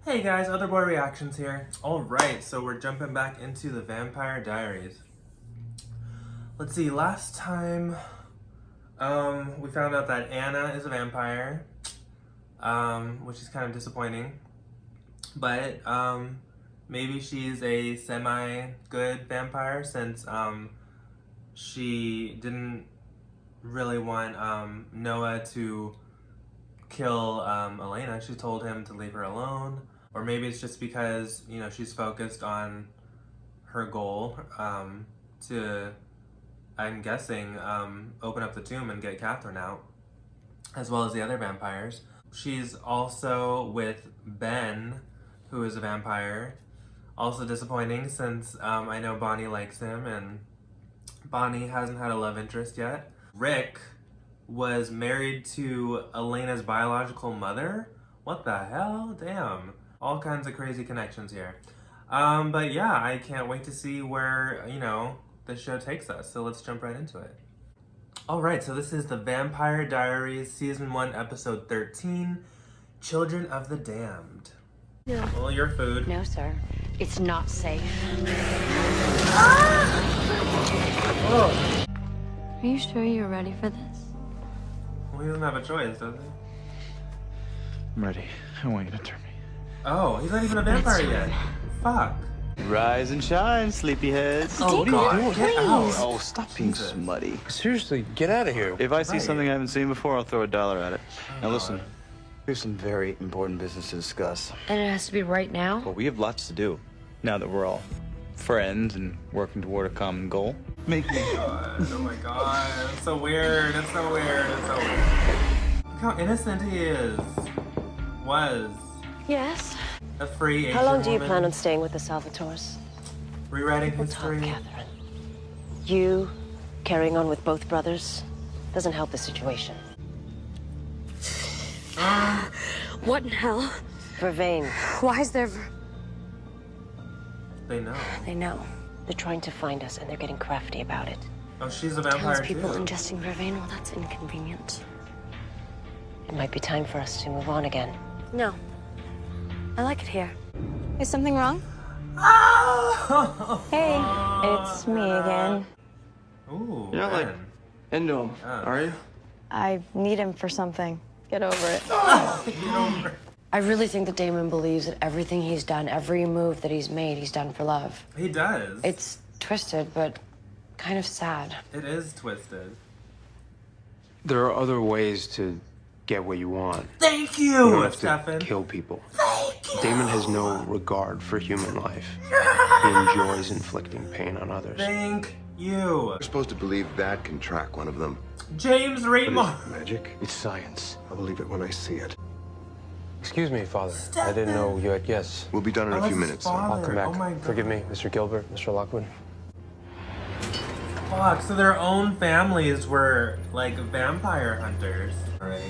Hey guys, Other Boy Reactions here. Alright, so we're jumping back into the Vampire Diaries. Let's see, last time we found out that Anna is a vampire, which is kind of disappointing. But maybe she's a semi-good vampire since she didn't really want Noah to kill Elena. She told him to leave her alone. Or maybe it's just because, you know, she's focused on her goal to, I'm guessing, open up the tomb and get Catherine out, as well as the other vampires. She's also with Ben, who is a vampire. Also disappointing since I know Bonnie likes him and Bonnie hasn't had a love interest yet. Rick was married to Elena's biological mother? What the hell? Damn. All kinds of crazy connections here. But yeah, I can't wait to see where, you know, the show takes us. So let's jump right into it. Alright, so this is the Vampire Diaries, Season 1, Episode 13, Children of the Damned. No. Well, your food. No, sir. It's not safe. Oh. Are you sure you're ready for this? Well, he doesn't have a choice, does he? I'm ready. I want you to turn me. Oh, he's not even a vampire yet. Fuck. Rise and shine, sleepyheads. Oh, God. Get out. Oh, stop being Jesus. smutty. Seriously, get out of here. If I see Right. something I haven't seen before, I'll throw $1 at it. Now listen, God. we have some very important business to discuss. And it has to be right now? But we have lots to do now that we're all friends and working toward a common goal. Make me. Oh my God. It's so weird. It's so weird. It's so weird. Look how innocent he is. Was. Yes. A free Asian How long do you woman. plan on staying with the Salvatores? Rewriting We'll talk, history. Catherine. You carrying on with both brothers doesn't help the situation. What in hell? Vervain, Why is there... They know. they know. They're trying to find us, and they're getting crafty about it. Oh, she's a vampire Townspeople too. ingesting vervain? Well, that's inconvenient. It might be time for us to move on again. No. I like it here. Is something wrong? Oh! Hey, it's me again. Ooh, You're not, like, Ben. into him, Yeah. are you? I need him for something. Get over it. Get over it. I really think that Damon believes that everything he's done, every move that he's made, he's done for love. He does. It's twisted, but kind of sad. It is twisted. There are other ways to get what you want. Thank You don't you, have Stefan. to kill people. Damon has no regard for human life. He enjoys inflicting pain on others. Thank you. We're supposed to believe that can track one of them. James Raymond. Magic? It's science. I'll believe it when I see it. Excuse me, Father. I didn't know you had guests. We'll be done in a Oh, few that's his minutes. father. I'll come back. Oh my God. Forgive me, Mr. Gilbert, Mr. Lockwood. Fuck, so their own families were like vampire hunters. Right.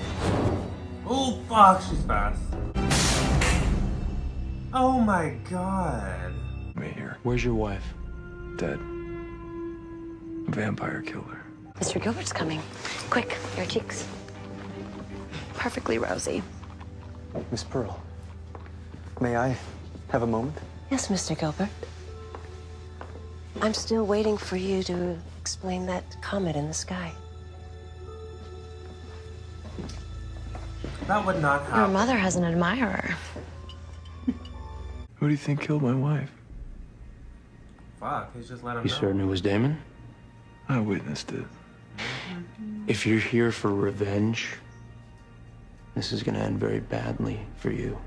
Oh fuck, she's fast. Oh my God. Right here. Where's your wife? Dead. A vampire killed her. Mr. Gilbert's coming. Quick, your cheeks. Perfectly rosy. Miss Pearl, may I have a moment? Yes, Mr. Gilbert. I'm still waiting for you to explain that comet in the sky. That would not Your happen. mother has an admirer. Who do you think killed my wife? Fuck, he's just let him You know. certain it was Damon? I witnessed it. If you're here for revenge, this is gonna end very badly for you.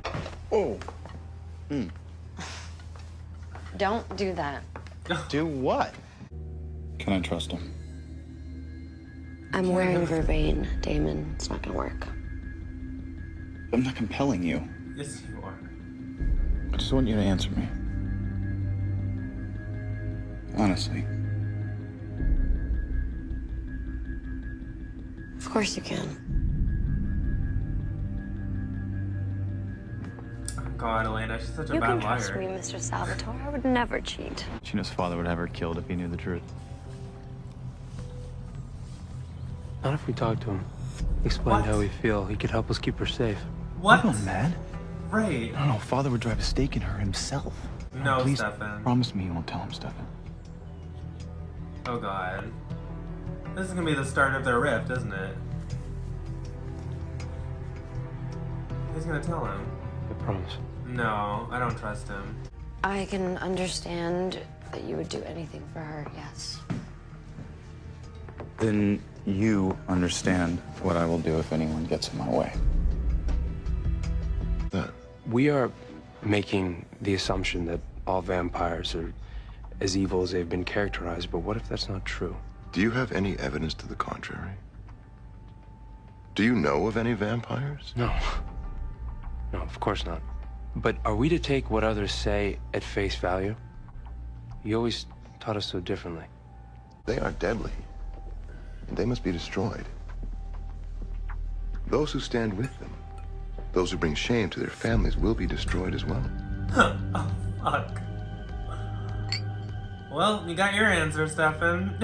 Oh. Don't do that. Do what? Can I trust him? I'm wearing vervain, Damon. It's not gonna work. I'm not compelling you. Yes, you are. I just want you to answer me. Honestly. Of course you can. Oh God, Elena, she's such a You bad can trust liar. me, Mr. Salvatore. I would never cheat. Gina's father would have her killed if he knew the truth. Not if we talk to him. Explain What? how we feel. He could help us keep her safe. What? I'm not mad. Right. No, Father would drive a stake in her himself. No, Please Stefan. promise me you won't tell him, Stefan. Oh god. This is gonna be the start of their rift, isn't it? He's gonna tell him. I promise. No, I don't trust him. I can understand that you would do anything for her, yes. Then you understand what I will do if anyone gets in my way. That. We are making the assumption that all vampires are as evil as they've been characterized, but what if that's not true? Do you have any evidence to the contrary? Do you know of any vampires? No. No, of course not. But are we to take what others say at face value? You always taught us so differently. They are deadly, and they must be destroyed. Those who stand with them, those who bring shame to their families, will be destroyed as well. Oh, fuck. Well, you got your answer, Stefan.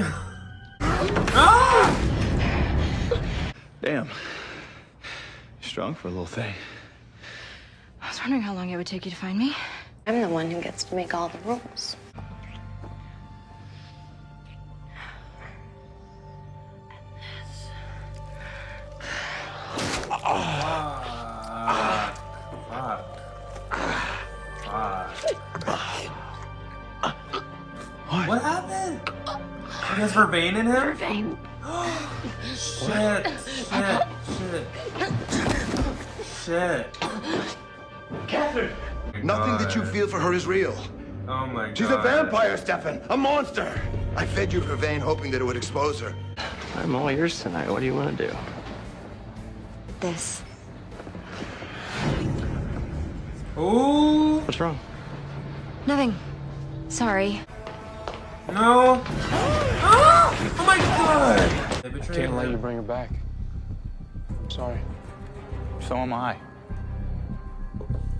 Ah! Damn. You're strong for a little thing. I was wondering how long it would take you to find me. I'm the one who gets to make all the rules. What happened? Is Vervain in him? Vervain. Shit. Catherine! Nothing that you feel for her is real. Oh my god. She's a vampire, Stefan. A monster. I fed you Vervain hoping that it would expose her. I'm all yours tonight. What do you want to do? This. Ooh. What's wrong? Nothing. Sorry. No. Ah! Oh my god. They betrayed Can't let him. you bring her back. I'm sorry. So am I.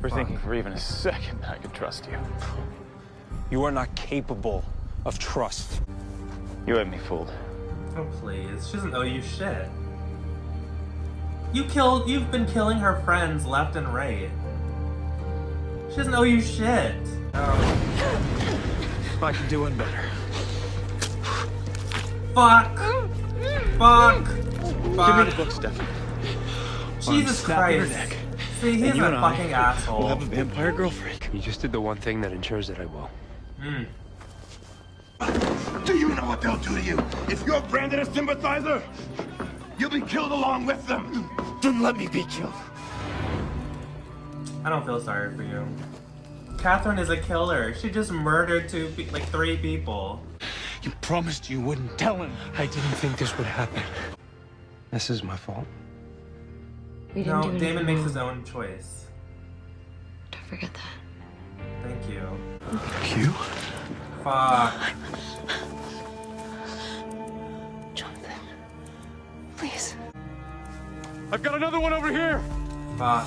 For thinking for even a second that I could trust you. You are not capable of trust. You had me fooled. Oh please. She doesn't owe you shit. You've been killing her friends left and right. She doesn't owe you shit. Oh. I can do one better. Fuck. Fuck. Give me Fuck. the book, Stefan. Jesus Snap your Christ. neck. See, he's And you a and I fucking will asshole. have a vampire girlfriend. You just did the one thing that ensures that I will. Mm. Do you know what they'll do to you? If you're branded a sympathizer, you'll be killed along with them. Then let me be killed. I don't feel sorry for you. Catherine is a killer. She just murdered 3 people. You promised you wouldn't tell him. I didn't think this would happen. This is my fault. We didn't No, do anything Damon makes wrong. his own choice. Don't forget that. Thank you. Q? Fuck. Jonathan. Please. I've got another one over here. Fuck.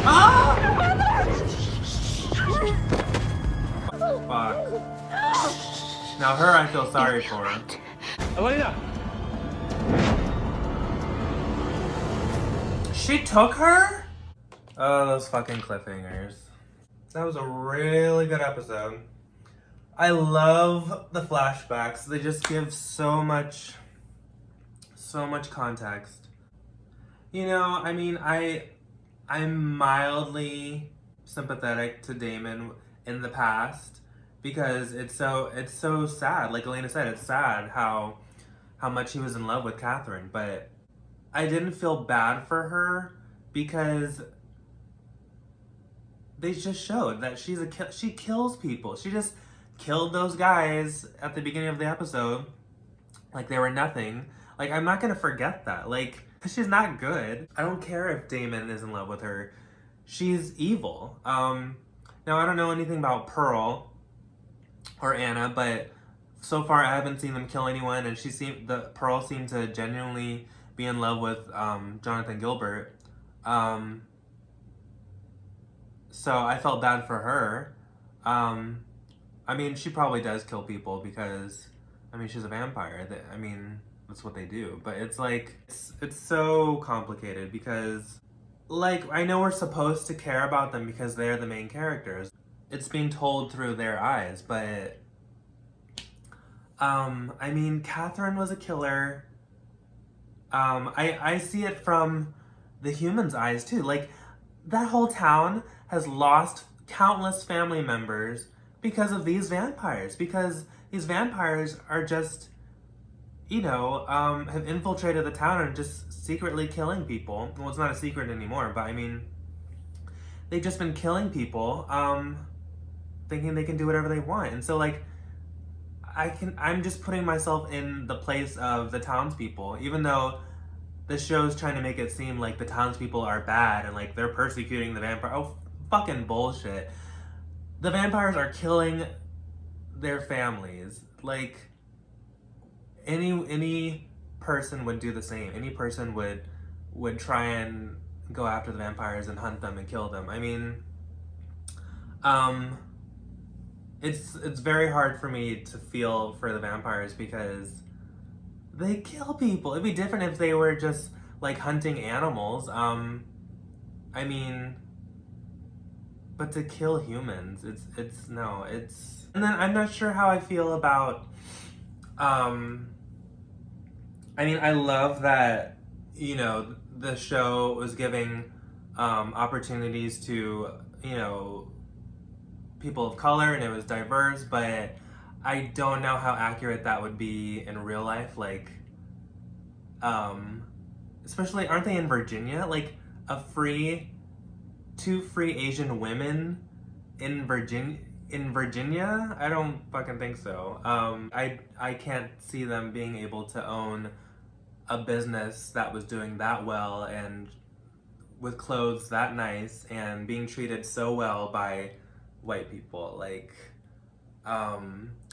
Ah! Fuck. Now her I feel sorry for. Elena! She took her? Oh, those fucking cliffhangers. That was a really good episode. I love the flashbacks. They just give so much context. You know, I mean, I'm mildly sympathetic to Damon in the past because it's so sad. Like Elena said, it's sad how much he was in love with Catherine, but I didn't feel bad for her because they just showed that she kills people. She just killed those guys at the beginning of the episode like they were nothing. Like, I'm not gonna forget that. Like, she's not good. I don't care if Damon is in love with her. She's evil. Now, I don't know anything about Pearl or Anna, but so far I haven't seen them kill anyone, and Pearl seemed to genuinely be in love with Jonathan Gilbert. So I felt bad for her. I mean, she probably does kill people because, I mean, she's a vampire. I mean, that's what they do. But it's like, it's so complicated because like, I know we're supposed to care about them because they're the main characters. It's being told through their eyes, but I mean, Catherine was a killer. I see it from the humans' eyes too. Like, that whole town has lost countless family members because of these vampires. Because these vampires are just, you know, have infiltrated the town and just secretly killing people. Well, it's not a secret anymore, but I mean, they've just been killing people, thinking they can do whatever they want. And so, like, I'm just putting myself in the place of the townspeople, even though the show's trying to make it seem like the townspeople are bad and like they're persecuting the vampire. Oh, fucking bullshit. The vampires are killing their families. Like, any person would do the same. Any person would try and go after the vampires and hunt them and kill them. I mean, it's very hard for me to feel for the vampires because they kill people. It'd be different if they were just like hunting animals. I mean, but to kill humans, it's no, it's. And then I'm not sure how I feel about. I mean, I love that, you know, the show was giving opportunities to, you know, people of color, and it was diverse, but I don't know how accurate that would be in real life. Like, especially, aren't they in Virginia? Like, two free Asian women in Virginia? I don't fucking think so. I can't see them being able to own a business that was doing that well and with clothes that nice and being treated so well by white people. Like, I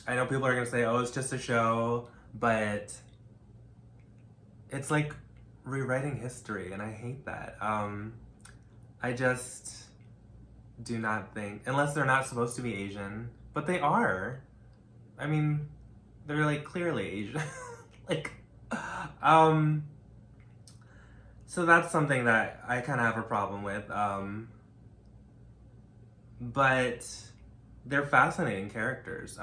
know people are gonna say, oh, it's just a show, but it's like rewriting history, and I hate that. I just do not think, unless they're not supposed to be Asian, but they are. I mean, they're like clearly Asian. Like, so that's something that I kind of have a problem with. But they're fascinating characters,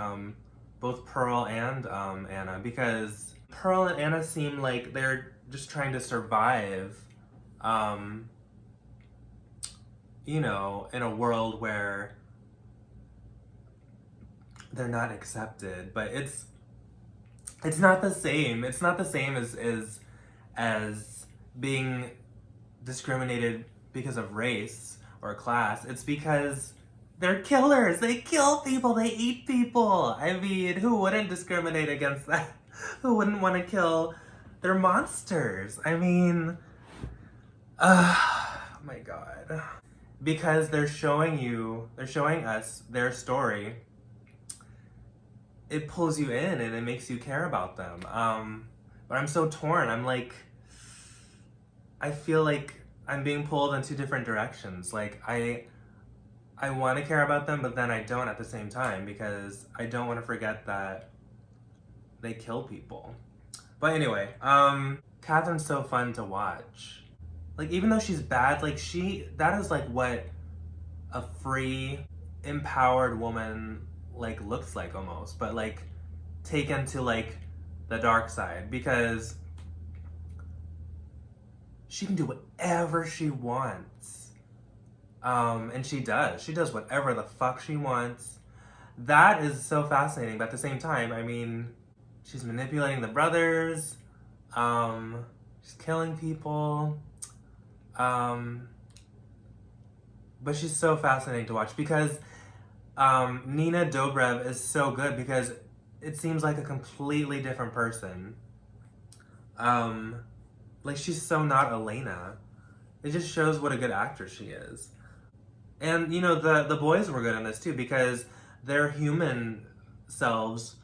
both Pearl and Anna, because Pearl and Anna seem like they're just trying to survive, you know, in a world where they're not accepted. But it's not the same. It's not the same as being discriminated because of race or class. It's because they're killers. They kill people. They eat people. I mean, who wouldn't discriminate against that? Who wouldn't want to kill? They're monsters. I mean, oh my God. Because they're showing us their story. It pulls you in and it makes you care about them. But I'm so torn. I'm like, I feel like I'm being pulled in two different directions. Like, I want to care about them, but then I don't at the same time because I don't want to forget that they kill people. But anyway, Catherine's so fun to watch. Like, even though she's bad, like, that is like what a free, empowered woman like looks like almost, but like taken to like the dark side, because she can do whatever she wants. And she does whatever the fuck she wants. That is so fascinating, but at the same time, I mean, she's manipulating the brothers, she's killing people, but she's so fascinating to watch because Nina Dobrev is so good because it seems like a completely different person. Like, she's so not Elena. It just shows what a good actress she is. And, you know, the boys were good in this too because their human selves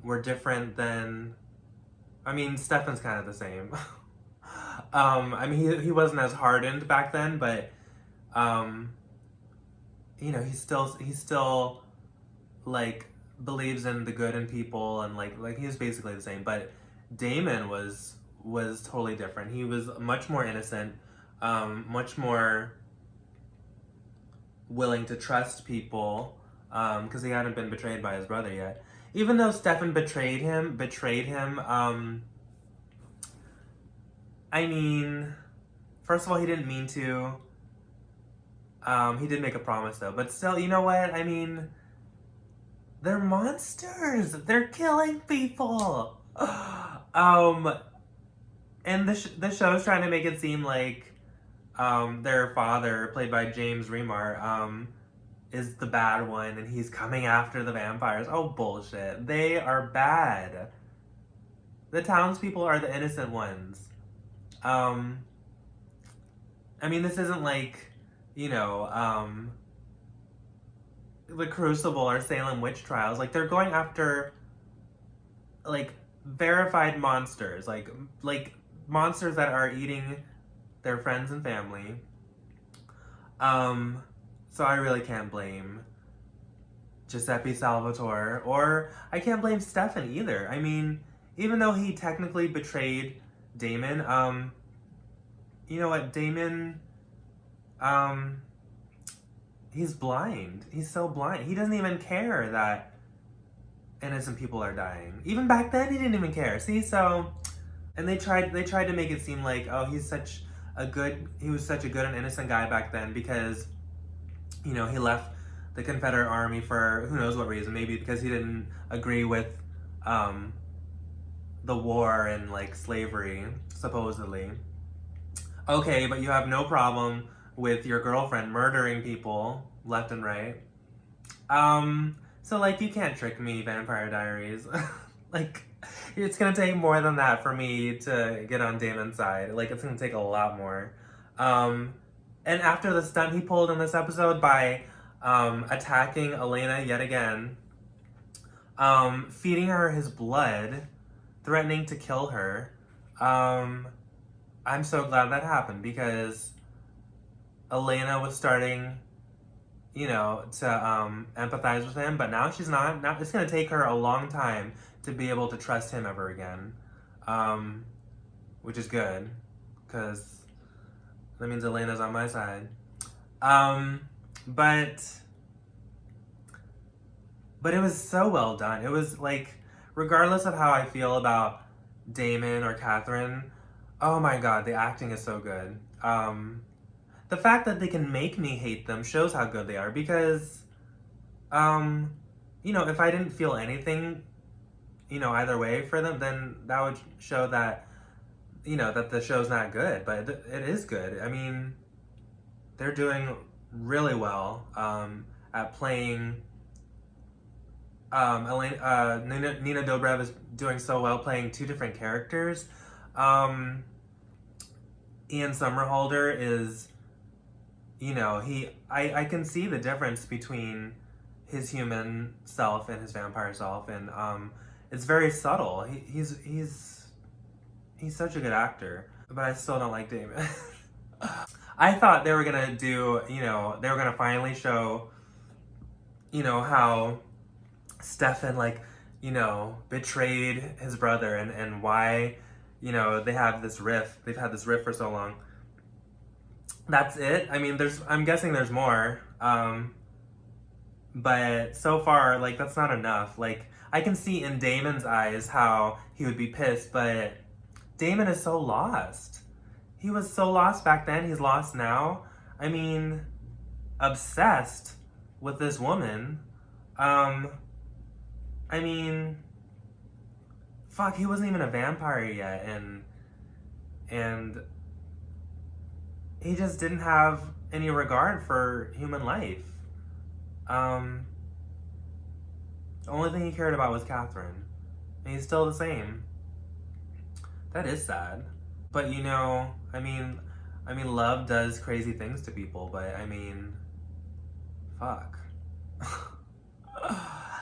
were different than... I mean, Stefan's kind of the same. I mean, he wasn't as hardened back then, but... you know, he's still like believes in the good in people, and like he was basically the same. But Damon was totally different. He was much more innocent, much more willing to trust people, because he hadn't been betrayed by his brother yet. Even though Stefan betrayed him, I mean, first of all, he didn't mean to. He did make a promise though, but still, you know what? I mean, they're monsters. They're killing people. And the show's trying to make it seem like their father, played by James Remar, is the bad one, and he's coming after the vampires. Oh, bullshit. They are bad. The townspeople are the innocent ones. I mean, this isn't like, you know, the Crucible or Salem witch trials. Like, they're going after, like, verified monsters. Like monsters that are eating their friends and family. So I really can't blame Giuseppe Salvatore, or I can't blame Stefan either. I mean, even though he technically betrayed Damon, you know what, Damon, he's blind. He's so blind. He doesn't even care that innocent people are dying. Even back then, he didn't even care. See, so, and they tried to make it seem like, oh, he was such a good and innocent guy back then because, you know, he left the Confederate Army for who knows what reason. Maybe because he didn't agree with the war and, like, slavery, supposedly. Okay, but you have no problem with your girlfriend murdering people left and right. So, like, you can't trick me, Vampire Diaries. Like, it's gonna take more than that for me to get on Damon's side. Like, it's gonna take a lot more. And after the stunt he pulled in this episode by attacking Elena yet again, feeding her his blood, threatening to kill her, I'm so glad that happened because Elena was starting, you know, to empathize with him, but now she's not. Now it's going to take her a long time to be able to trust him ever again, which is good because that means Elena's on my side. But it was so well done. It was like, regardless of how I feel about Damon or Catherine, oh my god, the acting is so good. The fact that they can make me hate them shows how good they are because, you know, if I didn't feel anything, you know, either way for them, then that would show that, you know, that the show's not good, but it is good. I mean, they're doing really well at playing. Nina Dobrev is doing so well playing two different characters. Ian Somerhalder is, you know, I can see the difference between his human self and his vampire self, and it's very subtle. He's such a good actor, but I still don't like Damon. I thought they were gonna do, you know, they were gonna finally show, you know, how Stefan, like, you know, betrayed his brother and why, you know, they have this rift. They've had this rift for so long. That's it. I mean, I'm guessing there's more. But so far, like, that's not enough. Like, I can see in Damon's eyes how he would be pissed, but Damon is so lost. He was so lost back then. He's lost now. I mean, obsessed with this woman. I mean, fuck, he wasn't even a vampire yet, and he just didn't have any regard for human life. The only thing he cared about was Catherine, and he's still the same. That is sad. But, you know, I mean, love does crazy things to people, but I mean, fuck.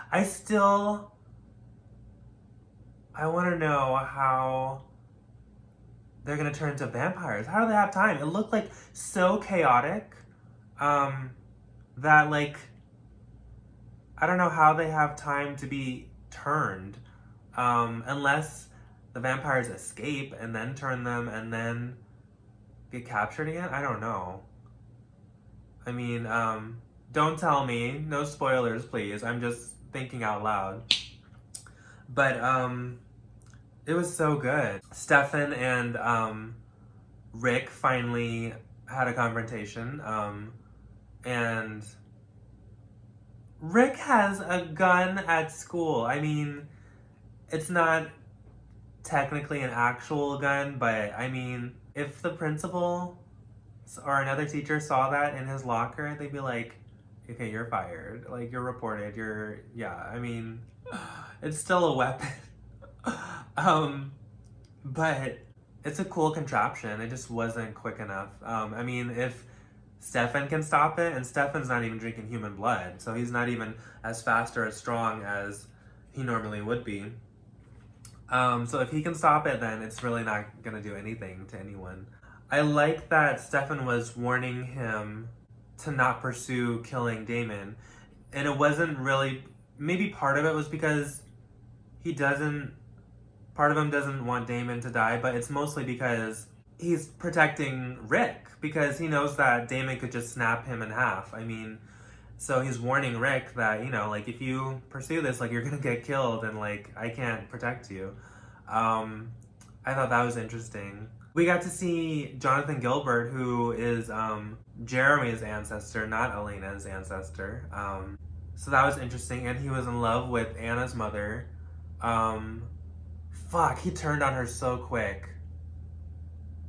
I want to know how they're going to turn into vampires. How do they have time? It looked like so chaotic that, like, I don't know how they have time to be turned unless the vampires escape and then turn them and then, get captured again? I don't know. I mean, don't tell me. No spoilers, please. I'm just thinking out loud. But, it was so good. Stefan and, Rick finally had a confrontation, and Rick has a gun at school. I mean, it's not technically an actual gun, but I mean, if the principal or another teacher saw that in his locker, they'd be like, okay, you're fired. Like, you're reported. Yeah, I mean, it's still a weapon. But it's a cool contraption. It just wasn't quick enough. I mean, if Stefan can stop it, and Stefan's not even drinking human blood, so he's not even as fast or as strong as he normally would be. So if he can stop it, then it's really not gonna do anything to anyone. I like that Stefan was warning him to not pursue killing Damon, and it wasn't really, maybe part of it was because part of him doesn't want Damon to die, but it's mostly because he's protecting Rick, because he knows that Damon could just snap him in half. I mean, so he's warning Rick that, you know, like, if you pursue this, like, you're gonna get killed, and, like, I can't protect you. I thought that was interesting. We got to see Jonathan Gilbert, who is Jeremy's ancestor, not Elena's ancestor. So that was interesting, and he was in love with Anna's mother. Fuck, he turned on her so quick.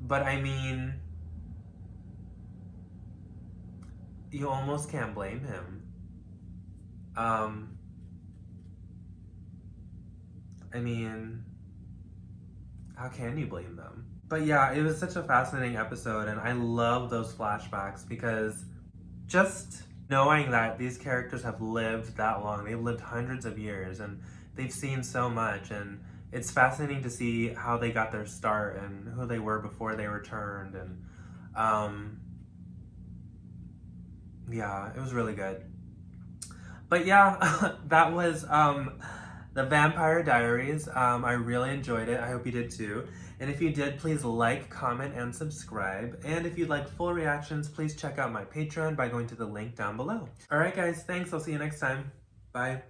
But I mean, you almost can't blame him. I mean, how can you blame them? But yeah, it was such a fascinating episode, and I love those flashbacks because just knowing that these characters have lived that long, they've lived hundreds of years, and they've seen so much, and it's fascinating to see how they got their start and who they were before they returned, and yeah, it was really good. But yeah, that was the Vampire Diaries. I really enjoyed it. I hope you did too. And if you did, please like, comment, and subscribe. And if you'd like full reactions, please check out my Patreon by going to the link down below. Alright guys, thanks. I'll see you next time. Bye.